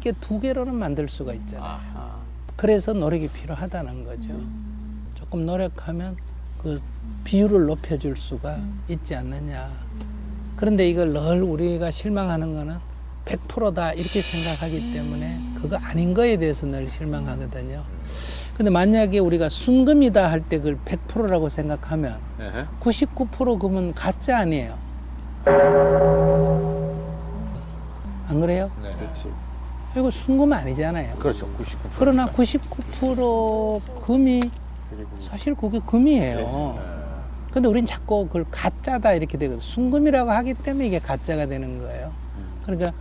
6개 2개로는 만들 수가 있잖아요. 그래서 노력이 필요하다는 거죠. 조금 노력하면 그 비율을 높여줄 수가 있지 않느냐. 그런데 이걸 늘 우리가 실망하는 거는 100%다 이렇게 생각하기 때문에 그거 아닌 거에 대해서 늘 실망하거든요. 근데 만약에 우리가 순금이다 할 때 그걸 100%라고 생각하면 99% 그러면 가짜 아니에요. 안 그래요? 네. 그렇지. 이거 순금 아니잖아요. 그렇죠. 99%. 그러나 99% 금이 사실 그게 금이에요. 근데 우린 자꾸 그걸 가짜다 이렇게 되거든요. 순금이라고 하기 때문에 이게 가짜가 되는 거예요. 그러니까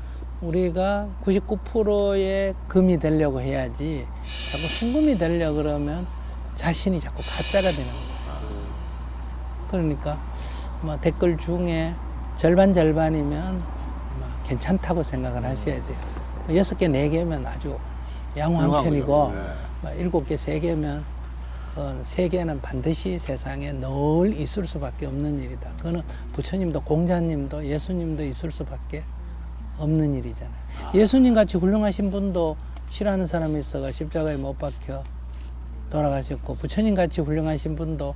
우리가 99%의 금이 되려고 해야지 자꾸 순금이 되려고 그러면 자신이 자꾸 가짜가 되는 거예요. 그러니까 뭐 댓글 중에 절반이면 괜찮다고 생각을 하셔야 돼요. 6개, 4개면 아주 양호한 편이고, 7개, 3개면 3개는 반드시 세상에 늘 있을 수밖에 없는 일이다. 그거는 부처님도 공자님도 예수님도 있을 수밖에 없는 일이잖아요. 예수님 같이 훌륭하신 분도 싫어하는 사람이 있어가 십자가에 못 박혀 돌아가셨고, 부처님 같이 훌륭하신 분도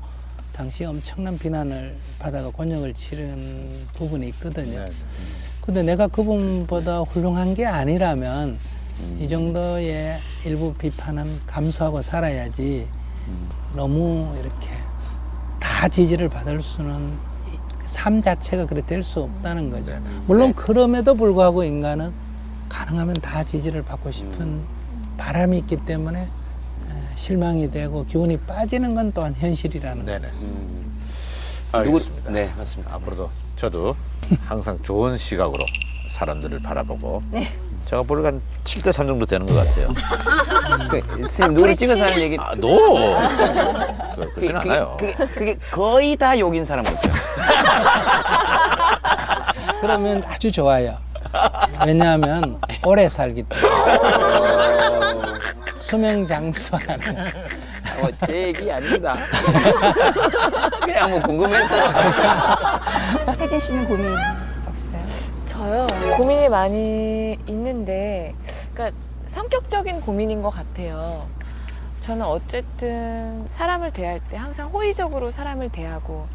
당시 엄청난 비난을 받아가 곤욕을 치른 부분이 있거든요. 근데 내가 그분보다 훌륭한 게 아니라면 이 정도의 일부 비판은 감수하고 살아야지 너무 이렇게 다 지지를 받을 수는 삶 자체가 그렇게 될 수 없다는 거죠. 물론 그럼에도 불구하고 인간은 가능하면 다 지지를 받고 싶은 바람이 있기 때문에 실망이 되고 기운이 빠지는 건 또한 현실이라는 거죠. 알겠습니다. 네, 맞습니다. 앞으로도 저도 항상 좋은 시각으로 사람들을 바라보고 제가 보니까 한 7대 3 정도 되는 것 같아요. 스님 누구를 찍어서 하는 얘기. 그렇진 않아요. 그게 거의 다 욕인 사람은 있죠. 그러면 아주 좋아요. 왜냐하면 오래 살기 때문에. 수명 장수하는. 제 얘기 아닙니다. 그냥 뭐 궁금해서. 혜진 씨는 고민 없어요? 저요? 고민이 많이 있는데, 그러니까 성격적인 고민인 것 같아요. 저는 어쨌든 사람을 대할 때 항상 호의적으로 사람을 대하고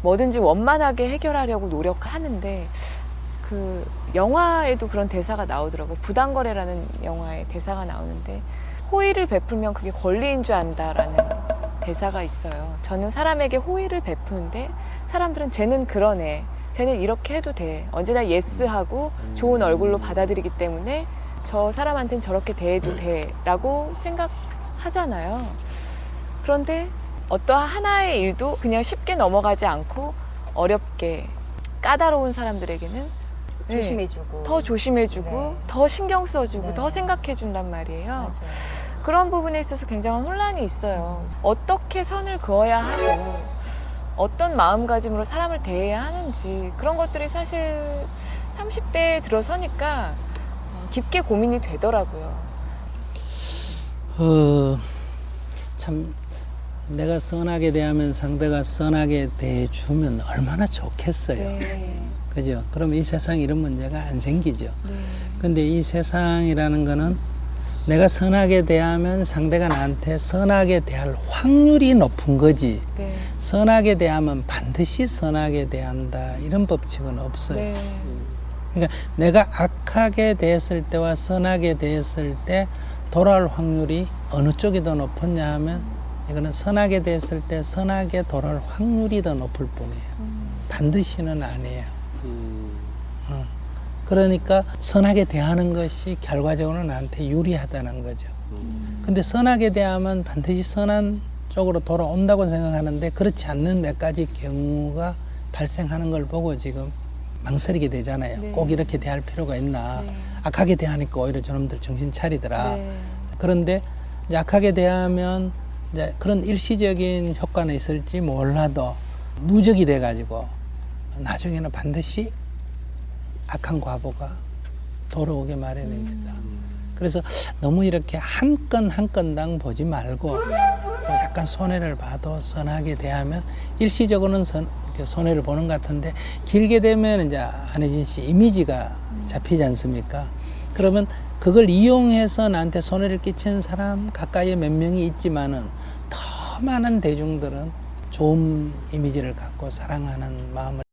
뭐든지 원만하게 해결하려고 노력하는데, 그 영화에도 그런 대사가 나오더라고요. 부당거래라는 영화에 대사가 나오는데, 호의를 베풀면 그게 권리인 줄 안다라는 대사가 있어요. 저는 사람에게 호의를 베푸는데 사람들은 쟤는 그러네, 쟤는 이렇게 해도 돼, 언제나 예스하고 좋은 얼굴로 받아들이기 때문에 저 사람한테는 저렇게 대해도 돼 라고 생각하잖아요. 그런데 어떠한 하나의 일도 그냥 쉽게 넘어가지 않고 어렵게 까다로운 사람들에게는 조심해주고 더 조심해주고 네. 더 신경 써주고 네. 더 생각해준단 말이에요. 맞아요. 그런 부분에 있어서 굉장한 혼란이 있어요. 어떻게 선을 그어야 하고 어떤 마음가짐으로 사람을 대해야 하는지, 그런 것들이 사실 30대에 들어서니까 깊게 고민이 되더라고요. 참 내가 선하게 대하면 상대가 선하게 대해주면 얼마나 좋겠어요. 네. 그죠? 그럼 이 세상에 이런 문제가 안 생기죠. 네. 근데 이 세상이라는 거는 내가 선하게 대하면 상대가 나한테 선하게 대할 확률이 높은 거지. 네. 선하게 대하면 반드시 선하게 대한다, 이런 법칙은 없어요. 네. 그러니까 내가 악하게 대했을 때와 선하게 대했을 때 돌아올 확률이 어느 쪽이 더 높았냐 하면 이거는 선하게 대했을 때 선하게 돌아올 확률이 더 높을 뿐이에요. 반드시는 아니에요. 그러니까 선하게 대하는 것이 결과적으로 나한테 유리하다는 거죠. 근데 선하게 대하면 반드시 선한 쪽으로 돌아온다고 생각하는데 그렇지 않는 몇 가지 경우가 발생하는 걸 보고 지금 망설이게 되잖아요. 네. 꼭 이렇게 대할 필요가 있나. 네. 악하게 대하니까 오히려 저놈들 정신 차리더라. 네. 그런데 이제 악하게 대하면 이제 그런 일시적인 효과는 있을지 몰라도 누적이 돼가지고 나중에는 반드시 악한 과보가 돌아오게 마련입니다. 그래서 너무 이렇게 한 건 한 건당 보지 말고 약간 손해를 봐도 선하게 대하면 일시적으로는 이렇게 손해를 보는 것 같은데 길게 되면 이제 안혜진 씨 이미지가 잡히지 않습니까? 그러면 그걸 이용해서 나한테 손해를 끼치는 사람 가까이에 몇 명이 있지만은 더 많은 대중들은 좋은 이미지를 갖고 사랑하는 마음을